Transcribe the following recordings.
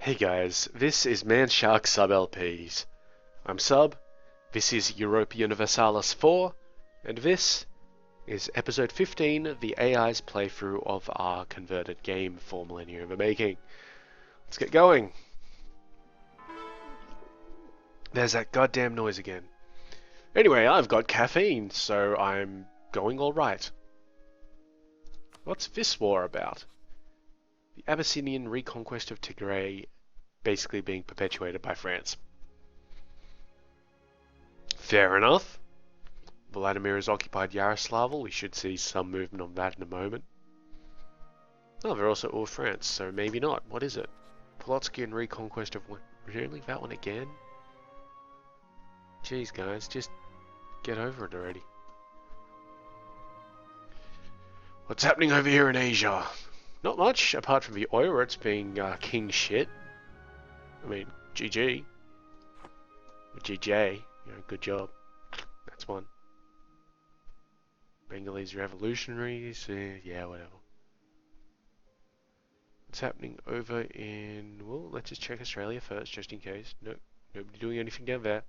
Hey guys, this is Man Shark Sub LPs. I'm Sub, this is Europa Universalis IV, and this is episode 15 of the AI's playthrough of our converted game for Millennium in the Making. Let's get going. There's that goddamn noise again. Anyway, I've got caffeine, so I'm going alright. What's this war about? The Abyssinian reconquest of Tigray basically being perpetuated by France. Fair enough. Vladimir has occupied Yaroslavl. We should see some movement on that in a moment. Oh, they're also all France, so maybe not. What is it? Polotskian reconquest of... Really? That one again? Jeez, guys, just get over it already. What's happening over here in Asia? Not much, apart from the Oirats being king shit. I mean, GG. GJ. You know, good job. That's one. Bengalese revolutionaries. Yeah, whatever. What's happening over in... Well, let's just check Australia first, just in case. Nope. Nobody doing anything down there.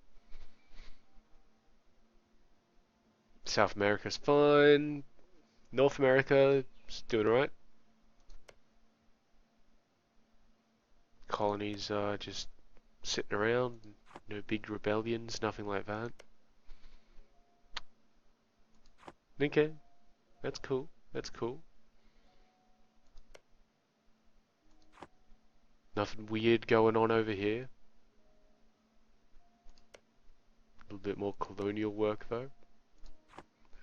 South America's fine. North America is doing alright. Colonies are just sitting around. No big rebellions, nothing like that. Okay. That's cool. That's cool. Nothing weird going on over here. A little bit more colonial work though.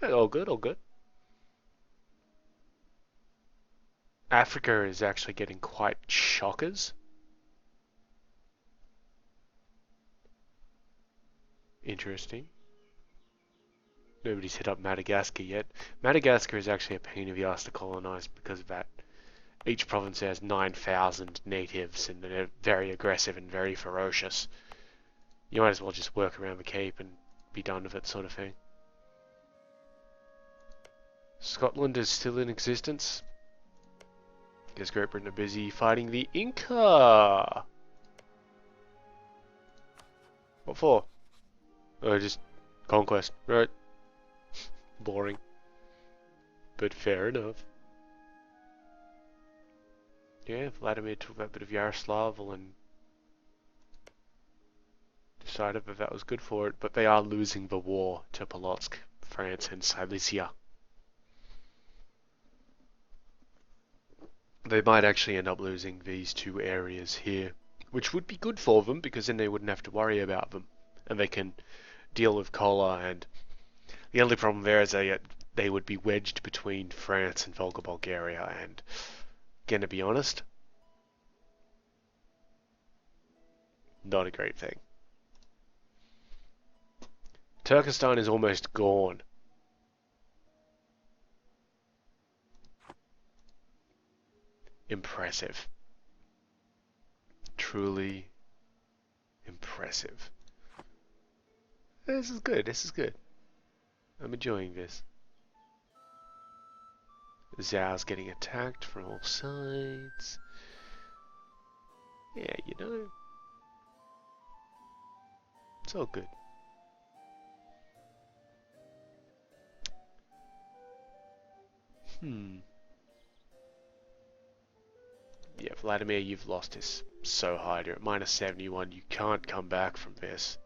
Yeah, all good, all good. Africa is actually getting quite shockers. Interesting. Nobody's hit up Madagascar yet. Madagascar is actually a pain in the ass to colonize because of that. Each province has 9,000 natives and they're very aggressive and very ferocious. You might as well just work around the Cape and be done with it, sort of thing. Scotland is still in existence. Guess Great Britain are busy fighting the Inca. What for? Oh, just conquest, right? Boring. But fair enough. Yeah, Vladimir took that bit of Yaroslavl and decided that was good for it, but they are losing the war to Polotsk, France and Silesia. They might actually end up losing these two areas here, which would be good for them because then they wouldn't have to worry about them. And they can deal with Kola, and the only problem there is they would be wedged between France and Volga Bulgaria, and gonna be honest, not a great thing. Turkestan is almost gone. Impressive. Truly impressive. This is good, this is good. I'm enjoying this. Zhao's getting attacked from all sides. Yeah, you know. It's all good. Yeah, Vladimir, you've lost this so hard. You're at minus 71. You can't come back from this.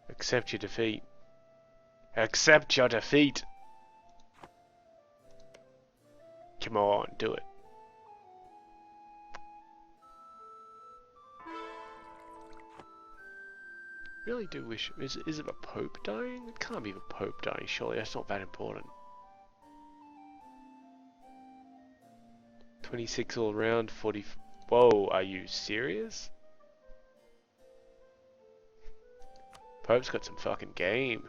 Accept your defeat. Accept your defeat! Come on, do it. Really do wish... Is it the Pope dying? It can't be the Pope dying, surely. That's not that important. 26 all around, 40... Whoa, are you serious? Pope's got some fucking game.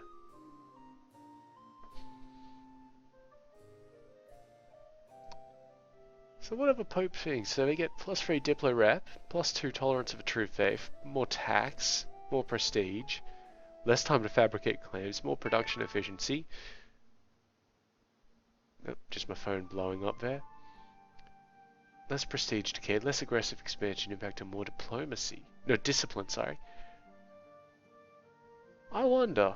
So what are the Pope things? So they get +3 Diplo rep, +2 tolerance of a true faith, more tax, more prestige, less time to fabricate claims, more production efficiency. Oh, just my phone blowing up there. Less prestige decay, less aggressive expansion impact and more diplomacy. No, discipline, sorry. I wonder.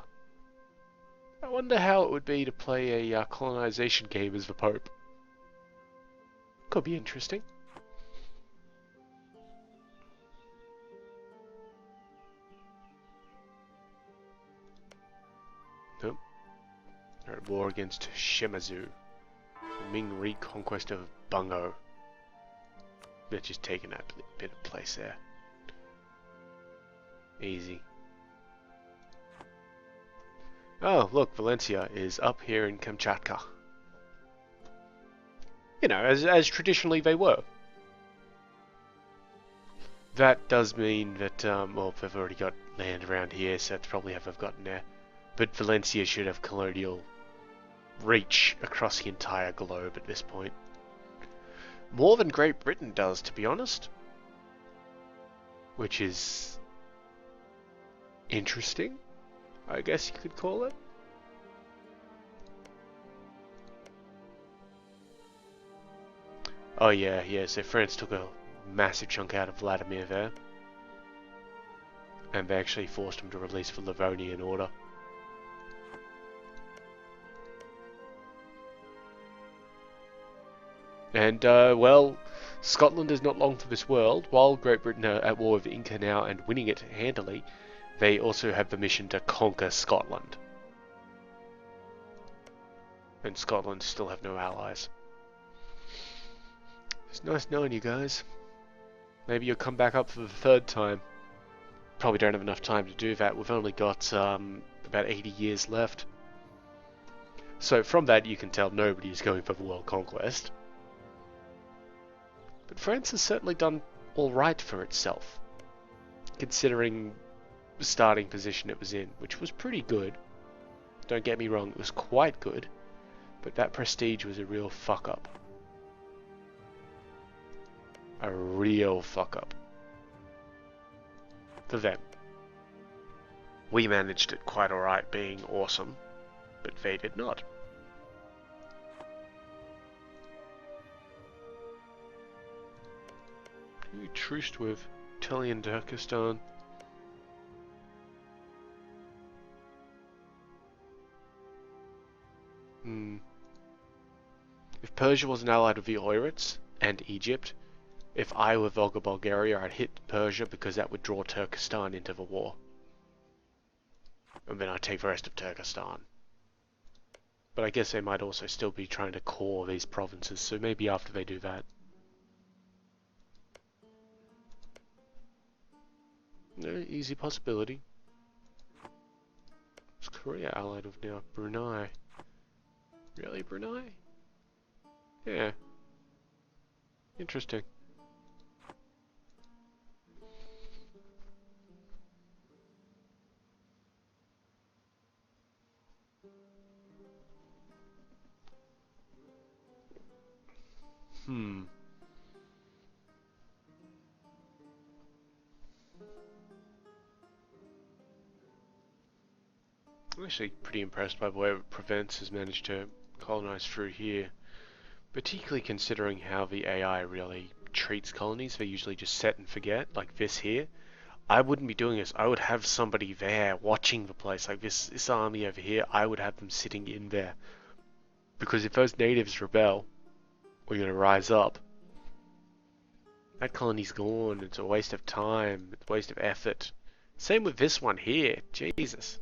I wonder how it would be to play a colonization game as the Pope. Could be interesting. Nope. They're at war against Shimazu. Ming reconquest of Bungo. They're just taking that bit of place there. Easy. Oh, look, Valencia is up here in Kamchatka. You know, as traditionally they were. That does mean that, well, they've already got land around here, so that's probably how they've gotten there. But Valencia should have colonial reach across the entire globe at this point. More than Great Britain does, to be honest. Which is interesting, I guess you could call it. Oh yeah, so France took a massive chunk out of Vladimir there. And they actually forced him to release the Livonian Order. And, well, Scotland is not long for this world. While Great Britain are at war with Inca now and winning it handily, they also have the mission to conquer Scotland. And Scotland still have no allies. It's nice knowing you guys. Maybe you'll come back up for the third time. Probably don't have enough time to do that. We've only got about 80 years left. So from that you can tell nobody is going for the world conquest. But France has certainly done alright for itself, considering the starting position it was in, which was pretty good. Don't get me wrong, it was quite good, but that prestige was a real fuck up. A real fuck up. For them. We managed it quite alright being awesome, but they did not. Who you truced with? Italian Turkestan. If Persia wasn't allied with the Oirites and Egypt, if I were Volga Bulgaria, I'd hit Persia because that would draw Turkestan into the war. And then I'd take the rest of Turkestan. But I guess they might also still be trying to core these provinces, so maybe after they do that. No, easy possibility. Is Korea allied with now? Brunei. Really, Brunei? Yeah. Interesting. I'm actually pretty impressed by the way Provence has managed to colonize through here, particularly considering how the AI really treats colonies. They usually just set and forget, like this here. I wouldn't be doing this. I would have somebody there watching the place, like this army over here. I would have them sitting in there, because if those natives rebel, we're going to rise up. That colony's gone. It's a waste of time. It's a waste of effort. Same with this one here. Jesus.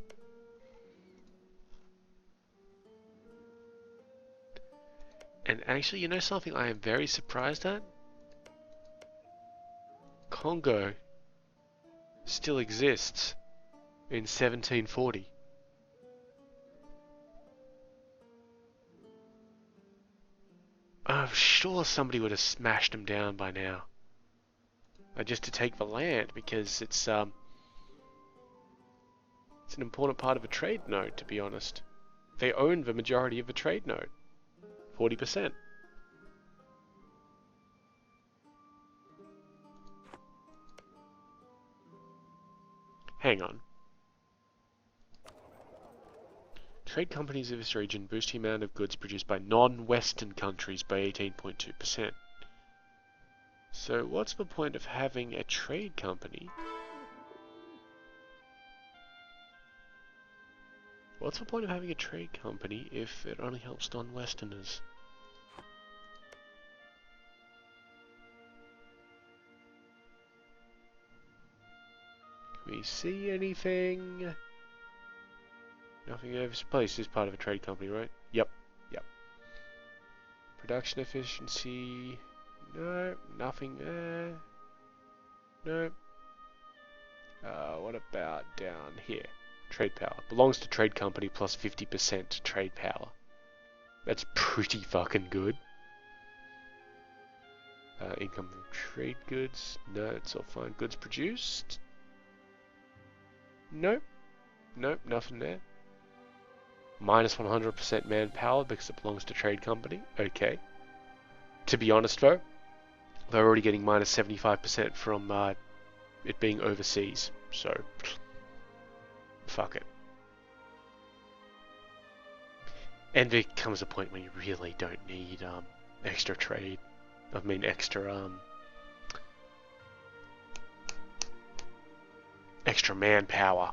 And actually, you know something I am very surprised at? Congo still exists in 1740. I'm sure somebody would have smashed them down by now. Just to take the land, because it's an important part of a trade node, to be honest. They own the majority of the trade node. 40%. Hang on. Trade companies of this region boost the amount of goods produced by non-Western countries by 18.2%. So what's the point of having a trade company? What's the point of having a trade company if it only helps non-Westerners? Can we see anything? Nothing over this place is part of a trade company, right? Yep, yep. Production efficiency. No, nothing there. No. What about down here? Trade power. Belongs to trade company plus 50% trade power. That's pretty fucking good. Income from trade goods. No, it's all fine. Goods produced. Nope. Nope, nothing there. Minus 100% manpower because it belongs to trade company. Okay. To be honest though, they're already getting minus 75% from it being overseas. So, fuck it. And there comes a point when you really don't need extra trade. I mean extra extra manpower.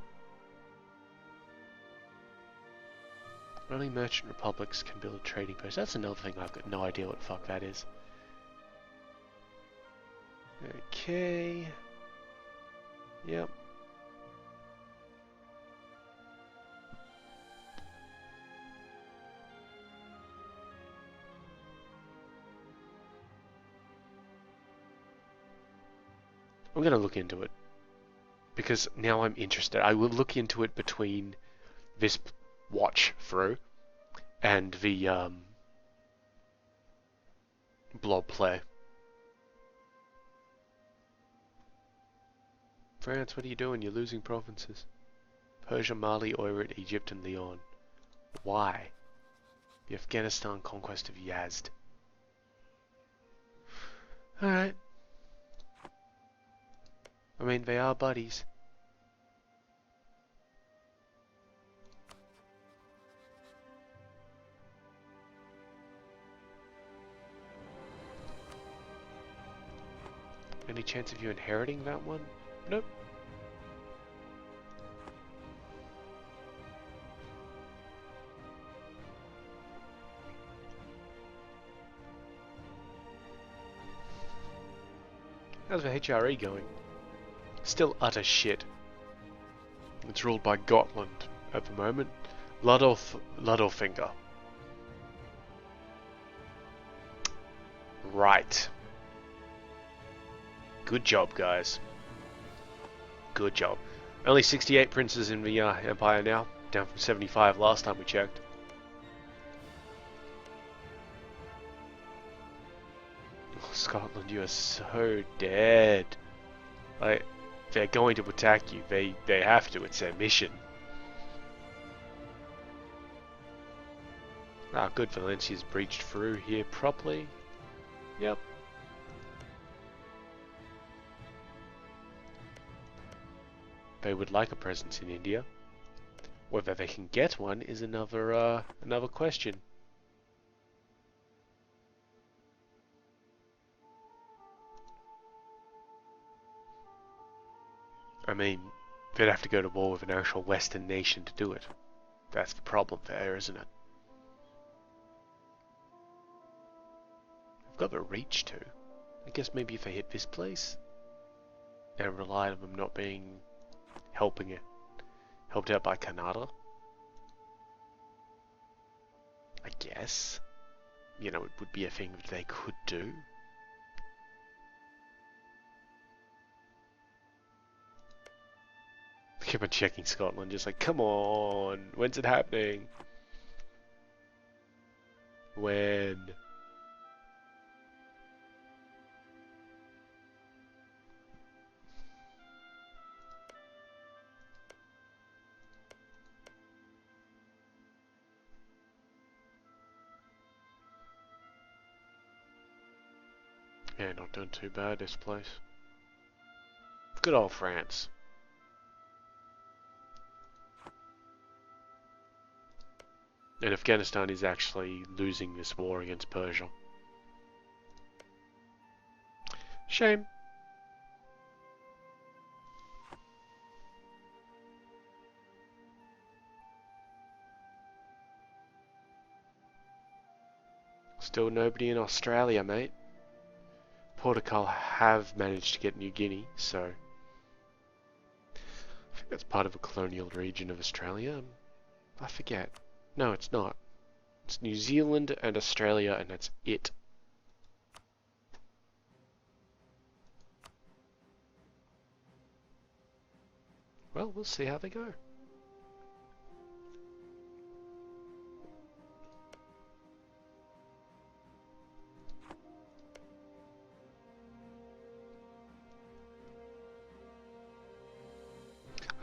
Only merchant republics can build trading posts. That's another thing I've got no idea what the fuck that is. Okay. Yep. I'm gonna look into it. Because now I'm interested. I will look into it between this watch through and the blob play. France, what are you doing? You're losing provinces. Persia, Mali, Oirat, Egypt, and Leon. Why? The Afghanistan conquest of Yazd. Alright. I mean, they are buddies. Any chance of you inheriting that one? Nope. How's the HRE going? Still utter shit. It's ruled by Gotland at the moment. Ludolfinger. Right. Good job, guys. Good job. Only 68 princes in the Empire now, down from 75 last time we checked. Oh, Scotland, you are so dead. Like, they're going to attack you. They have to. It's their mission. Ah, good. Valencia's breached through here properly. Yep. They would like a presence in India. Whether they can get one is another question. I mean, they'd have to go to war with an actual Western nation to do it. That's the problem there, isn't it? They've got the reach to. I guess maybe if they hit this place and relied on them not being helped out by Canada. I guess. You know, it would be a thing that they could do. Keep on checking Scotland, just like, come on, when's it happening? When? Yeah, not doing too bad, this place. Good old France. And Afghanistan is actually losing this war against Persia. Shame. Still nobody in Australia, mate. Portugal have managed to get New Guinea, so I think that's part of a colonial region of Australia. I forget. No, it's not. It's New Zealand and Australia, and that's it. Well, we'll see how they go.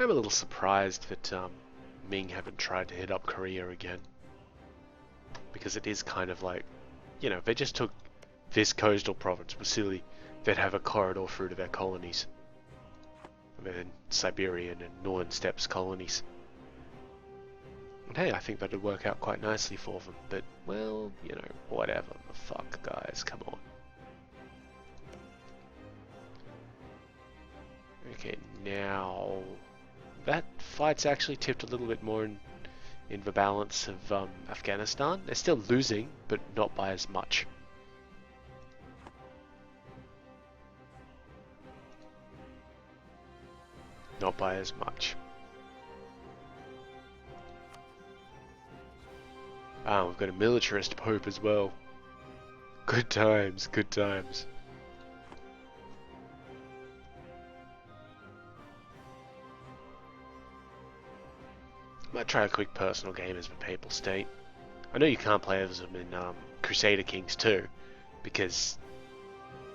I'm a little surprised that Ming haven't tried to hit up Korea again. Because it is kind of like, you know, if they just took this coastal province, Vasily, they'd have a corridor through to their colonies. And then Siberian and Northern Steppes colonies. And hey, I think that'd work out quite nicely for them. But, well, you know, whatever the fuck, guys, come on. Okay, now that fight's actually tipped a little bit more in the balance of Afghanistan. They're still losing, but not by as much. Not by as much. Ah, we've got a militarist pope as well. Good times, good times. Might try a quick personal game as the Papal State. I know you can't play as him in Crusader Kings 2, because,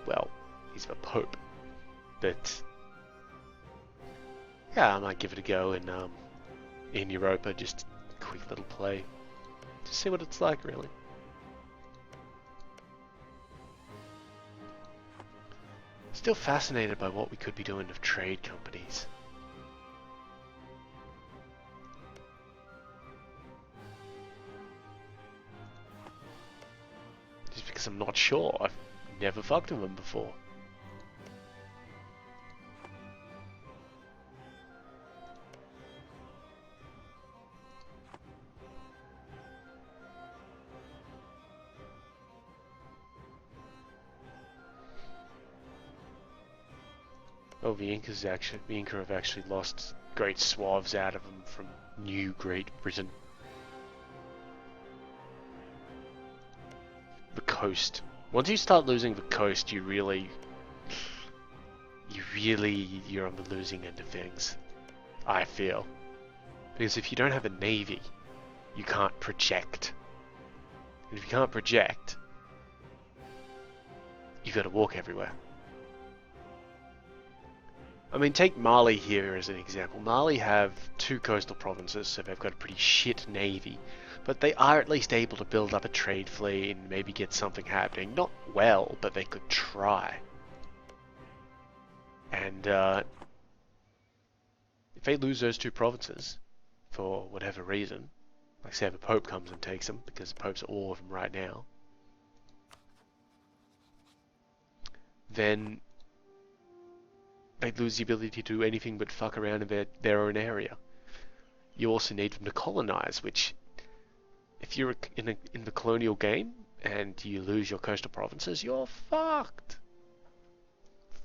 well, he's the Pope. But yeah, I might give it a go in Europa, just a quick little play. Just see what it's like, really. Still fascinated by what we could be doing with trade companies. Just because I'm not sure. I've never fucked with them before. Oh, the Inca have actually lost great swaths out of them from New Great Britain. The coast. Once you start losing the coast, you're on the losing end of things. I feel. Because if you don't have a navy, you can't project. And if you can't project, you've got to walk everywhere. I mean, take Mali here as an example. Mali have 2 coastal provinces, so they've got a pretty shit navy. But they are at least able to build up a trade fleet and maybe get something happening. Not well, but they could try. And if they lose those 2 provinces, for whatever reason, like say the Pope comes and takes them, because the Pope's at war with them right now, then they lose the ability to do anything but fuck around in their own area. You also need them to colonize, which, if you're in the colonial game and you lose your coastal provinces, you're fucked.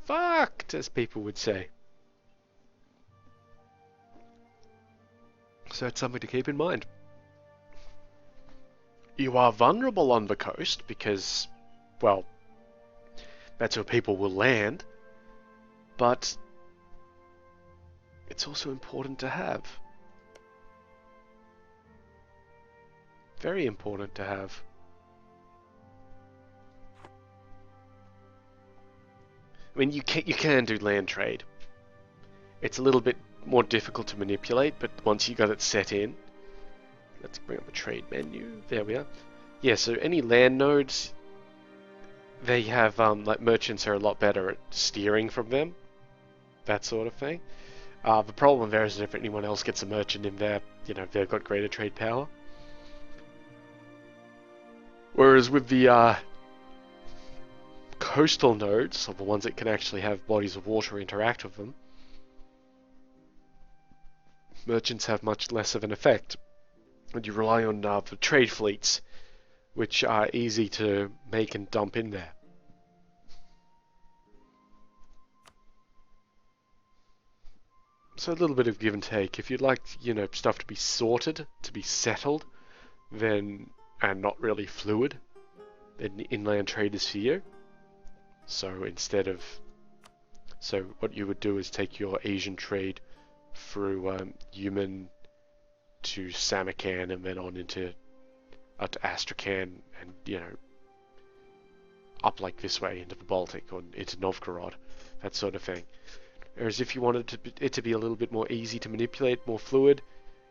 Fucked, as people would say. So it's something to keep in mind. You are vulnerable on the coast because, well, that's where people will land. But it's also important to have. Very important to have. I mean, you can do land trade. It's a little bit more difficult to manipulate, but once you got it set in, let's bring up a trade menu. There we are. Yeah, so any land nodes, they have like merchants are a lot better at steering from them. That sort of thing. The problem there is that if anyone else gets a merchant in there, you know, they've got greater trade power. coastal nodes, or the ones that can actually have bodies of water interact with them, merchants have much less of an effect. And you rely on the trade fleets, which are easy to make and dump in there. So a little bit of give and take. If you'd like, stuff to be sorted, to be settled, then, and not really fluid, then inland trade is for you. So what you would do is take your Asian trade through Yumen to Samarkand and then on into to Astrakhan and, up like this way into the Baltic or into Novgorod, that sort of thing. Whereas if you wanted it to be a little bit more easy to manipulate, more fluid,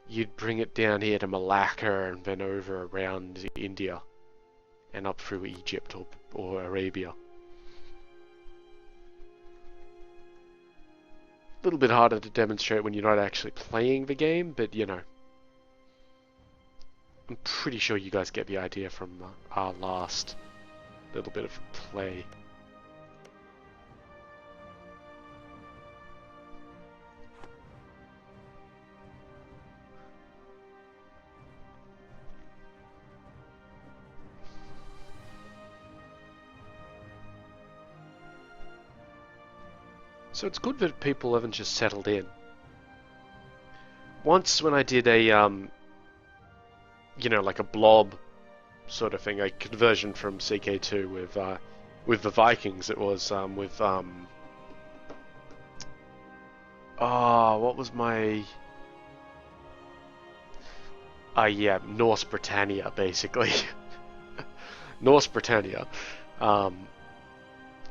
you'd bring it down here to Malacca and then over around India and up through Egypt or Arabia. A little bit harder to demonstrate when you're not actually playing the game, but I'm pretty sure you guys get the idea from our last little bit of play. So it's good that people haven't just settled in. Once when I did a, like a blob sort of thing, a conversion from CK2 with the Vikings, it was with what was my Norse Britannia, basically. Norse Britannia. It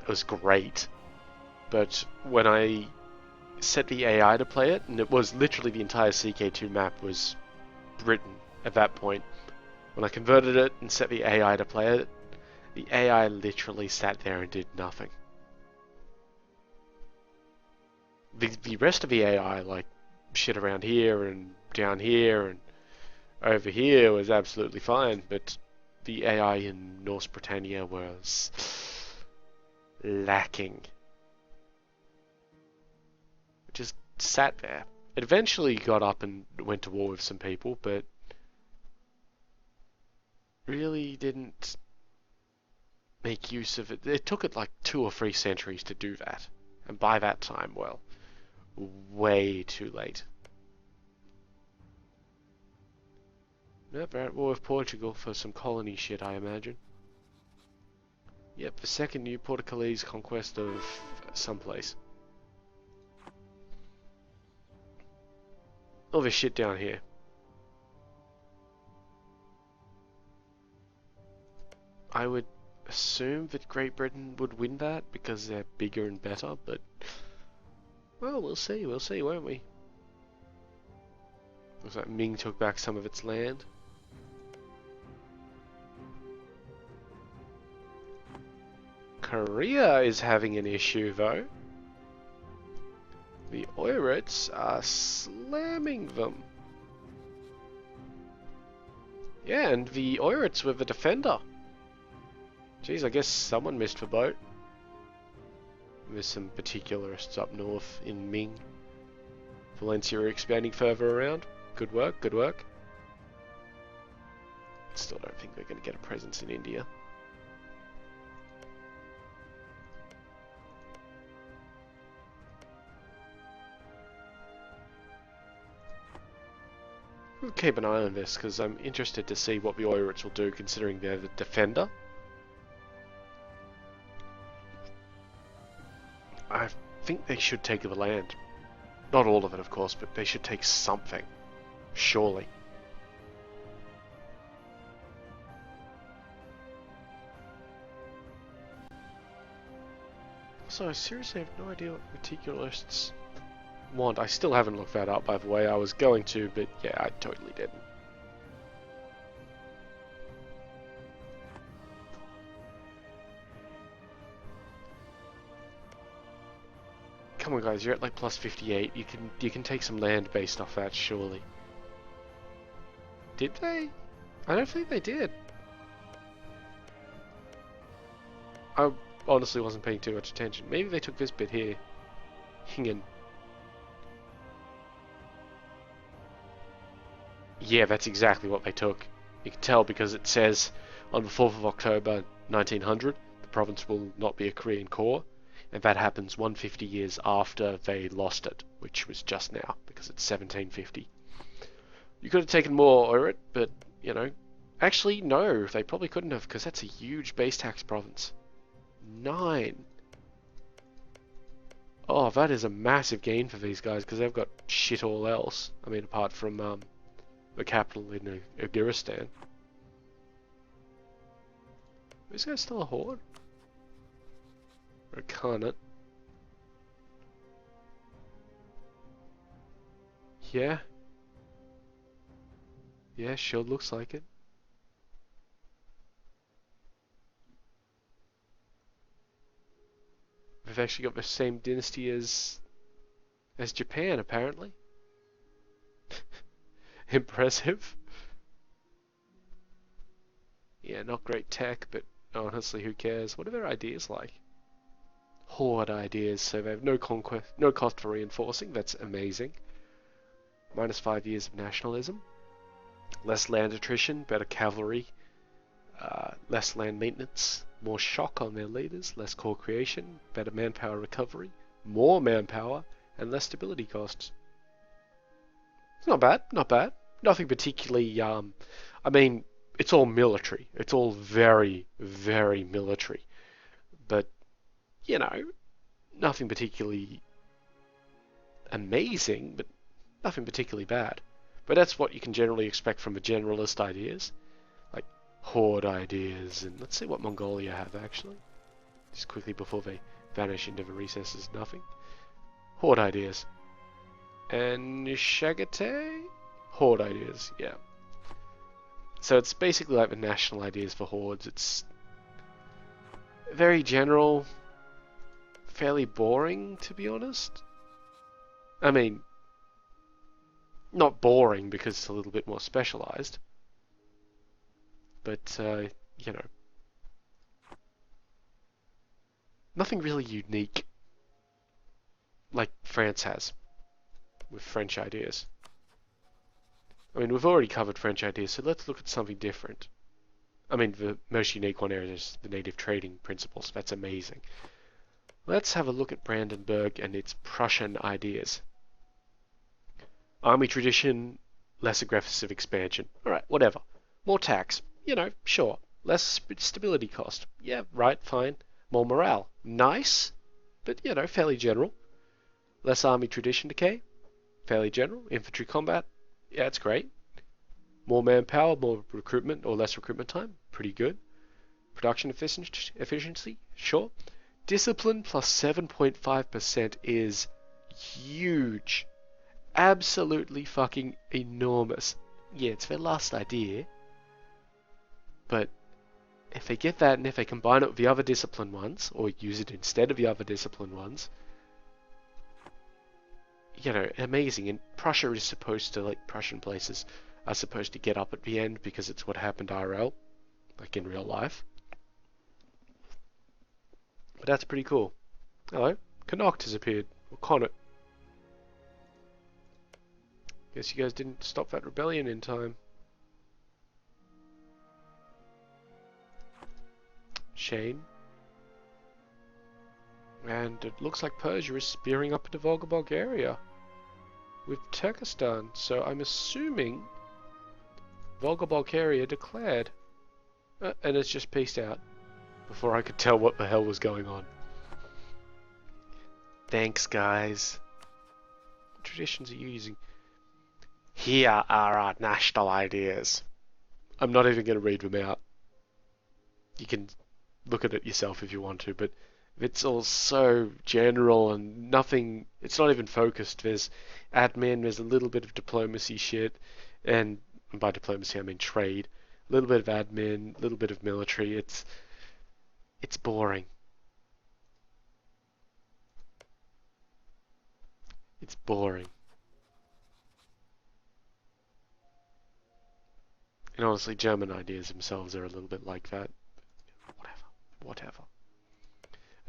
was great. But when I set the AI to play it, and it was literally the entire CK2 map was Britain at that point, when I converted it and set the AI to play it, the AI literally sat there and did nothing. The rest of the AI, like shit around here and down here and over here, was absolutely fine, but the AI in Norse Britannia was lacking. Just sat there. It eventually got up and went to war with some people, but really didn't make use of it. It took it like 2 or 3 centuries to do that. And by that time, well, way too late. Yep, they're at war with Portugal for some colony shit, I imagine. Yep, the second new Portuguese conquest of someplace. All this shit down here. I would assume that Great Britain would win that because they're bigger and better, but well, we'll see, won't we? Looks like Ming took back some of its land. Korea is having an issue though. The Oirits are slamming them. Yeah, and the Oirits were the defender. Jeez, I guess someone missed the boat. There's some particularists up north in Ming. Valencia are expanding further around. Good work, good work. Still don't think we're going to get a presence in India. We'll keep an eye on this because I'm interested to see what the Oirits will do considering they're the defender. I think they should take the land. Not all of it, of course, but they should take something. Surely. So I seriously have no idea what meticularists want. I still haven't looked that up, by the way. I was going to, but yeah, I totally didn't. Come on, guys, you're at like plus 58. You can take some land based off that, surely. Did they? I don't think they did. honestly wasn't paying too much attention. Maybe they took this bit here. Hingen. Yeah, that's exactly what they took. You can tell because it says on the 4th of October 1900, the province will not be a Korean core, and that happens 150 years after they lost it, which was just now, because it's 1750. You could have taken more or it, but, you know, actually, no, they probably couldn't have, because that's a huge base tax province. 9. Oh, that is a massive gain for these guys, because they've got shit all else. I mean, apart from the capital in Ugiristan. Is this guy still a horde? Or a Khanate? Yeah. Yeah, sure looks like it. They've actually got the same dynasty as Japan, apparently. Impressive. Yeah, not great tech, but honestly, who cares? What are their ideas like? Horde ideas, so they have no conquest, no cost for reinforcing. That's amazing. Minus 5 years of nationalism. Less land attrition, better cavalry. Less land maintenance. More shock on their leaders. Less core creation. Better manpower recovery. More manpower. And less stability costs. It's not bad, not bad. Nothing particularly, I mean, it's all military. It's all very, very military. But, you know, nothing particularly amazing, but nothing particularly bad. But that's what you can generally expect from the generalist ideas. Like, horde ideas, and let's see what Mongolia have, actually. Just quickly before they vanish into the recesses, nothing. Horde ideas. And Shagate? Horde ideas, yeah. So it's basically like the national ideas for hordes. It's very general, fairly boring, to be honest. I mean, not boring because it's a little bit more specialized. But, you know, nothing really unique like France has with French ideas. I mean, we've already covered French ideas, so let's look at something different. I mean, the most unique one here is the native trading principles. That's amazing. Let's have a look at Brandenburg and its Prussian ideas. Army tradition, less aggressive expansion. Alright, whatever. More tax. You know, sure. Less stability cost. Yeah, right, fine. More morale. Nice, but, you know, fairly general. Less army tradition decay. Fairly general. Infantry combat. Yeah, it's great. More manpower, more recruitment, or less recruitment time. Pretty good. Production efficiency. Sure. Discipline plus 7.5% is huge. Absolutely fucking enormous. Yeah, it's their last idea. But if they get that and if they combine it with the other discipline ones, or use it instead of the other discipline ones, you know, amazing. And Prussia is supposed to, like, Prussian places are supposed to get up at the end because it's what happened IRL, like in real life. But that's pretty cool. Hello, Connacht has appeared. Or Connacht. Guess you guys didn't stop that rebellion in time. Shame. And it looks like Persia is spearing up into Volga, Bulgaria with Turkestan. So I'm assuming Volga, Bulgaria declared. And it's just peaced out before I could tell what the hell was going on. Thanks, guys. What traditions are you using? Here are our national ideas. I'm not even going to read them out. You can look at it yourself if you want to, but it's all so general and nothing, it's not even focused. There's admin, there's a little bit of diplomacy shit, and by diplomacy I mean trade. A little bit of admin, a little bit of military. It's boring. It's boring. And honestly, German ideas themselves are a little bit like that. Whatever.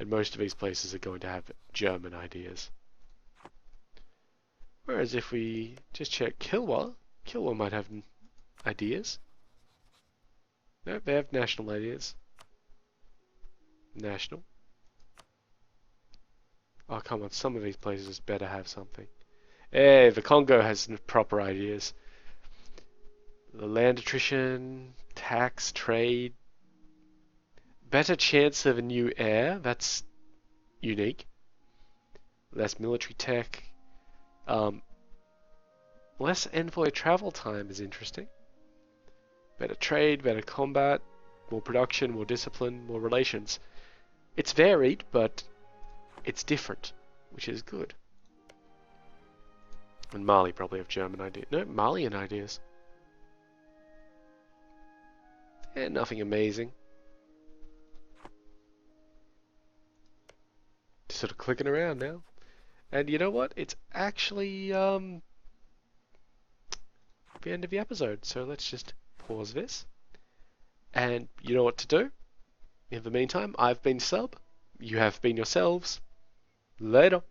And most of these places are going to have German ideas. Whereas if we just check Kilwa might have ideas. No, they have national ideas. National. Oh, come on, some of these places better have something. Hey, the Congo has proper ideas. The land attrition, tax, trade, better chance of a new heir, that's unique. Less military tech. Less envoy travel time is interesting. Better trade, better combat, more production, more discipline, more relations. It's varied, but it's different, which is good. And Mali probably have German ideas. No, Malian ideas. Yeah, nothing amazing. Just sort of clicking around now. And you know what? It's actually the end of the episode. So let's just pause this. And you know what to do. In the meantime, I've been Sub. You have been yourselves. Later.